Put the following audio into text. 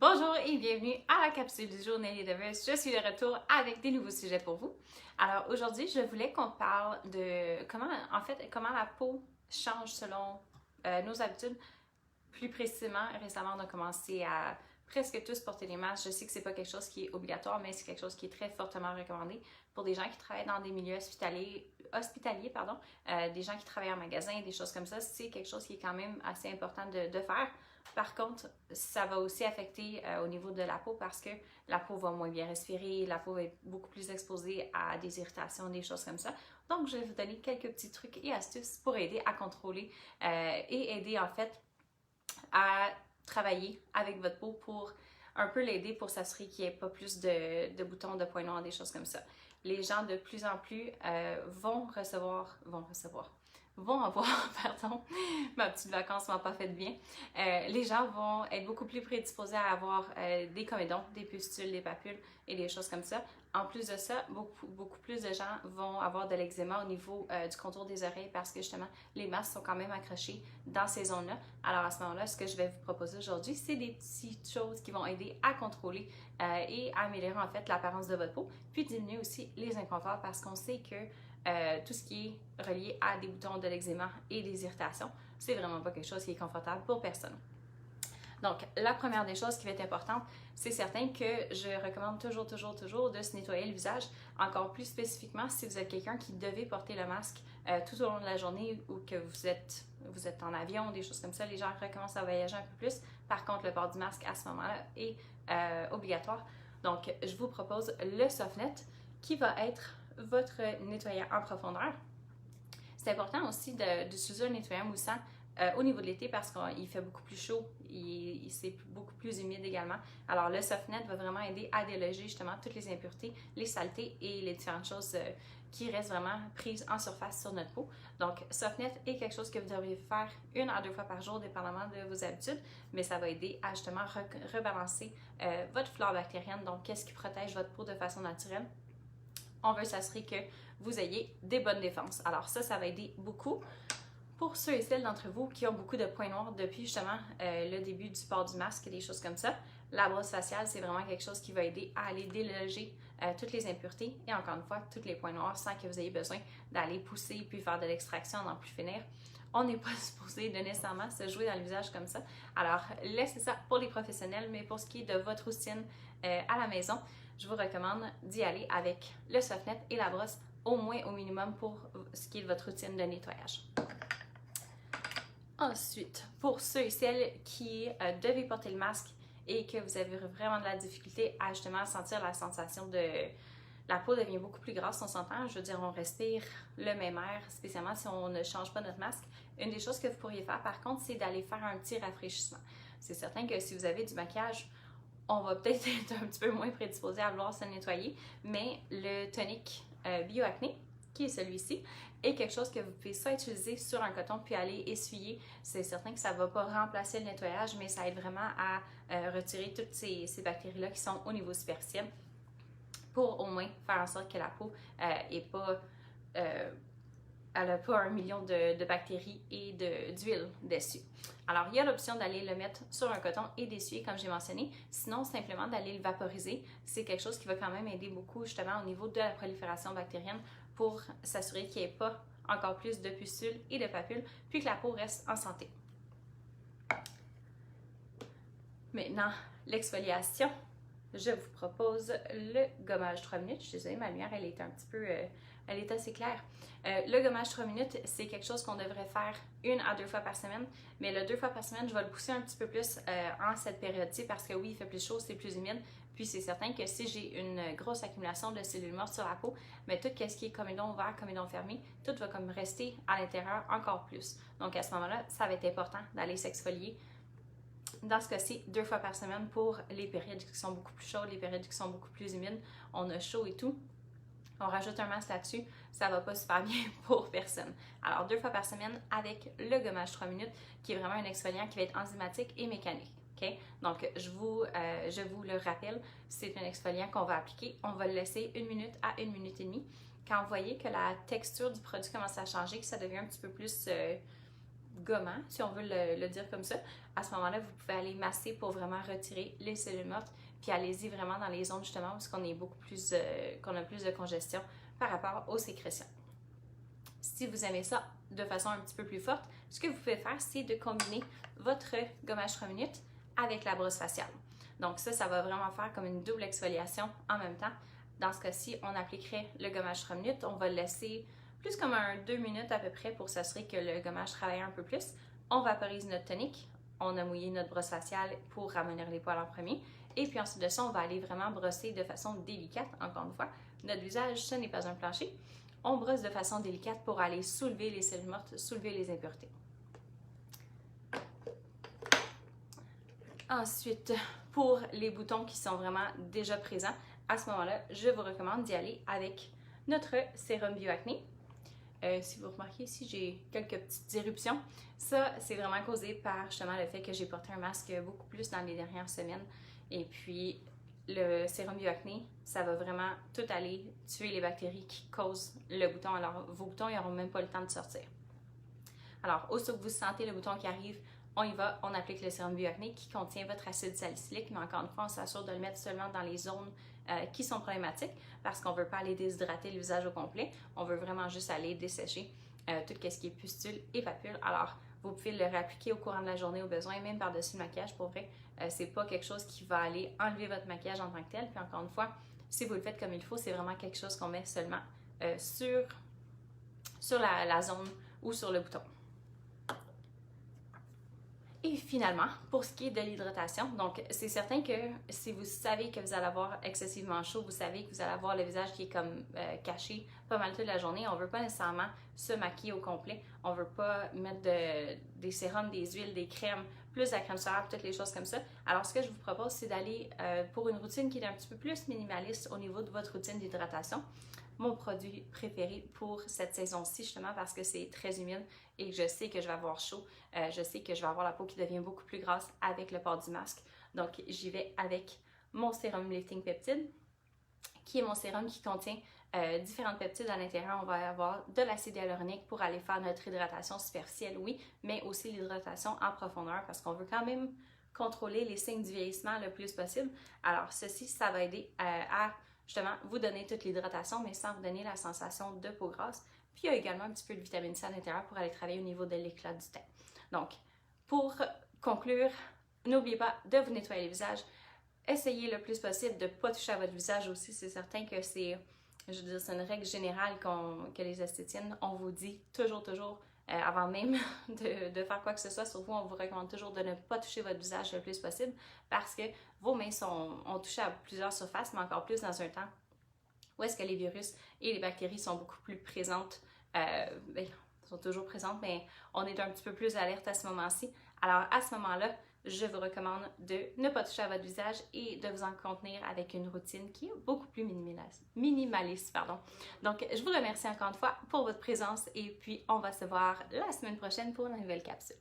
Bonjour et bienvenue à la capsule du jour Nelly Devers. Je suis de retour avec des nouveaux sujets pour vous. Alors aujourd'hui, je voulais qu'on parle de comment la peau change selon nos habitudes. Plus précisément, récemment, on a commencé à presque tous porter des masques. Je sais que c'est pas quelque chose qui est obligatoire, mais c'est quelque chose qui est très fortement recommandé pour des gens qui travaillent dans des milieux hospitaliers, des gens qui travaillent en magasin, des choses comme ça. C'est quelque chose qui est quand même assez important de faire. Par contre, ça va aussi affecter au niveau de la peau parce que la peau va moins bien respirer, la peau va être beaucoup plus exposée à des irritations, des choses comme ça. Donc, je vais vous donner quelques petits trucs et astuces pour aider à contrôler et aider en fait à travailler avec votre peau pour un peu l'aider pour s'assurer qu'il n'y ait pas plus de boutons, de points noirs, des choses comme ça. Les gens de plus en plus vont avoir, pardon, ma petite vacance m'a pas fait de bien. Les gens vont être beaucoup plus prédisposés à avoir des comédons, des pustules, des papules et des choses comme ça. En plus de ça, beaucoup plus de gens vont avoir de l'eczéma au niveau du contour des oreilles parce que justement, les masques sont quand même accrochés dans ces zones-là. Alors à ce moment-là, ce que je vais vous proposer aujourd'hui, c'est des petites choses qui vont aider à contrôler et à améliorer en fait l'apparence de votre peau, puis diminuer aussi les inconforts parce qu'on sait que tout ce qui est relié à des boutons, de l'eczéma et des irritations, c'est vraiment pas quelque chose qui est confortable pour personne. Donc, la première des choses qui va être importante, c'est certain que je recommande toujours de se nettoyer le visage. Encore plus spécifiquement, si vous êtes quelqu'un qui devait porter le masque tout au long de la journée ou que vous êtes en avion, des choses comme ça, les gens recommencent à voyager un peu plus. Par contre, le port du masque à ce moment-là est obligatoire. Donc, je vous propose le Softnet qui va être votre nettoyant en profondeur. C'est important aussi d'utiliser un nettoyant moussant au niveau de l'été parce qu'il fait beaucoup plus chaud, c'est beaucoup plus humide également. Alors le Softnet va vraiment aider à déloger justement toutes les impuretés, les saletés et les différentes choses qui restent vraiment prises en surface sur notre peau. Donc Softnet est quelque chose que vous devriez faire 1 à 2 fois par jour dépendamment de vos habitudes, mais ça va aider à justement rebalancer votre flore bactérienne, donc qu'est-ce qui protège votre peau de façon naturelle. On veut s'assurer que vous ayez des bonnes défenses. Alors ça va aider beaucoup. Pour ceux et celles d'entre vous qui ont beaucoup de points noirs depuis justement le début du port du masque et des choses comme ça, la brosse faciale, c'est vraiment quelque chose qui va aider à aller déloger toutes les impuretés et encore une fois, tous les points noirs sans que vous ayez besoin d'aller pousser puis faire de l'extraction, n'en plus finir. On n'est pas supposé de nécessairement se jouer dans le visage comme ça. Alors, laissez ça pour les professionnels, mais pour ce qui est de votre routine à la maison, je vous recommande d'y aller avec le Softnet et la brosse au moins au minimum pour ce qui est de votre routine de nettoyage. Ensuite, pour ceux et celles qui devaient porter le masque et que vous avez vraiment de la difficulté à justement sentir la sensation de la peau devient beaucoup plus grasse, on s'entend, je veux dire, on respire le même air, spécialement si on ne change pas notre masque. Une des choses que vous pourriez faire par contre, c'est d'aller faire un petit rafraîchissement. C'est certain que si vous avez du maquillage, on va peut-être être un petit peu moins prédisposé à vouloir se nettoyer, mais le tonique Bioacné, qui est celui-ci, est quelque chose que vous pouvez soit utiliser sur un coton puis aller essuyer. C'est certain que ça ne va pas remplacer le nettoyage, mais ça aide vraiment à retirer toutes ces bactéries-là qui sont au niveau superficiel pour au moins faire en sorte que la peau elle n'a pas 1 million de bactéries et d'huile dessus. Alors, il y a l'option d'aller le mettre sur un coton et d'essuyer, comme j'ai mentionné. Sinon, simplement d'aller le vaporiser. C'est quelque chose qui va quand même aider beaucoup, justement, au niveau de la prolifération bactérienne pour s'assurer qu'il n'y ait pas encore plus de pustules et de papules, puis que la peau reste en santé. Maintenant, l'exfoliation. Je vous propose le gommage 3 minutes. Je suis désolée, ma lumière, elle est un petit peu... elle est assez claire. Le gommage 3 minutes, c'est quelque chose qu'on devrait faire 1 à 2 fois par semaine. Mais le 2 fois par semaine, je vais le pousser un petit peu plus en cette période-ci parce que oui, il fait plus chaud, c'est plus humide. Puis c'est certain que si j'ai une grosse accumulation de cellules mortes sur la peau, mais tout ce qui est comédon ouvert, comédon fermé, tout va comme rester à l'intérieur encore plus. Donc à ce moment-là, ça va être important d'aller s'exfolier. Dans ce cas-ci, 2 fois par semaine pour les périodes qui sont beaucoup plus chaudes, les périodes qui sont beaucoup plus humides. On a chaud et tout. On rajoute un masque là-dessus, ça va pas super bien pour personne. Alors 2 fois par semaine avec le gommage 3 minutes qui est vraiment un exfoliant qui va être enzymatique et mécanique. Okay? Donc je vous le rappelle, c'est un exfoliant qu'on va appliquer. On va le laisser 1 minute à 1 minute et demie. Quand vous voyez que la texture du produit commence à changer, que ça devient un petit peu plus gommant, si on veut le dire comme ça, à ce moment-là, vous pouvez aller masser pour vraiment retirer les cellules mortes, puis allez-y vraiment dans les zones justement où on est beaucoup plus, qu'on a plus de congestion par rapport aux sécrétions. Si vous aimez ça de façon un petit peu plus forte, ce que vous pouvez faire, c'est de combiner votre gommage 3 minutes avec la brosse faciale. Donc ça va vraiment faire comme une double exfoliation en même temps. Dans ce cas-ci, on appliquerait le gommage 3 minutes, on va le laisser plus comme 2 minutes à peu près pour s'assurer que le gommage travaille un peu plus. On vaporise notre tonique, on a mouillé notre brosse faciale pour ramollir les poils en premier. Et puis ensuite de ça, on va aller vraiment brosser de façon délicate, encore une fois. Notre visage, ce n'est pas un plancher. On brosse de façon délicate pour aller soulever les cellules mortes, soulever les impuretés. Ensuite, pour les boutons qui sont vraiment déjà présents, à ce moment-là, je vous recommande d'y aller avec notre sérum Bioacné. Si vous remarquez ici, j'ai quelques petites éruptions. Ça, c'est vraiment causé par justement le fait que j'ai porté un masque beaucoup plus dans les dernières semaines. Et puis, le sérum Bioacné, ça va vraiment tout aller tuer les bactéries qui causent le bouton. Alors, vos boutons, ils n'auront même pas le temps de sortir. Alors, aussitôt que vous sentez le bouton qui arrive, on y va, on applique le sérum Bioacné qui contient votre acide salicylique, mais encore une fois, on s'assure de le mettre seulement dans les zones qui sont problématiques parce qu'on ne veut pas aller déshydrater le visage au complet. On veut vraiment juste aller dessécher tout ce qui est pustules et papules. Alors, vous pouvez le réappliquer au courant de la journée au besoin, même par-dessus le maquillage. Pour vrai, c'est pas quelque chose qui va aller enlever votre maquillage en tant que tel. Puis encore une fois, si vous le faites comme il faut, c'est vraiment quelque chose qu'on met seulement sur la zone ou sur le bouton. Et finalement, pour ce qui est de l'hydratation, donc c'est certain que si vous savez que vous allez avoir excessivement chaud, vous savez que vous allez avoir le visage qui est comme caché pas mal toute la journée, on ne veut pas nécessairement se maquiller au complet, on ne veut pas mettre des sérums, des huiles, des crèmes, plus de la crème solaire, toutes les choses comme ça. Alors ce que je vous propose, c'est d'aller pour une routine qui est un petit peu plus minimaliste au niveau de votre routine d'hydratation. Mon produit préféré pour cette saison-ci, justement parce que c'est très humide et je sais que je vais avoir chaud. Je sais que je vais avoir la peau qui devient beaucoup plus grasse avec le port du masque. Donc, j'y vais avec mon sérum Lifting Peptide, qui est mon sérum qui contient différentes peptides à l'intérieur. On va avoir de l'acide hyaluronique pour aller faire notre hydratation superficielle, oui, mais aussi l'hydratation en profondeur parce qu'on veut quand même contrôler les signes du vieillissement le plus possible. Alors, ceci, ça va aider à justement vous donner toute l'hydratation, mais sans vous donner la sensation de peau grasse. Puis il y a également un petit peu de vitamine C à l'intérieur pour aller travailler au niveau de l'éclat du teint. Donc, pour conclure, n'oubliez pas de vous nettoyer le visage. Essayez le plus possible de ne pas toucher à votre visage aussi. C'est certain que c'est une règle générale que les esthéticiennes, on vous dit toujours, avant même de faire quoi que ce soit, sur vous, on vous recommande toujours de ne pas toucher votre visage le plus possible parce que vos mains ont touché à plusieurs surfaces, mais encore plus dans un temps où est-ce que les virus et les bactéries sont beaucoup plus présentes, sont toujours présentes, mais on est un petit peu plus alerte à ce moment-ci. Alors à ce moment-là, je vous recommande de ne pas toucher à votre visage et de vous en contenir avec une routine qui est beaucoup plus minimaliste. Donc, je vous remercie encore une fois pour votre présence et puis on va se voir la semaine prochaine pour une nouvelle capsule.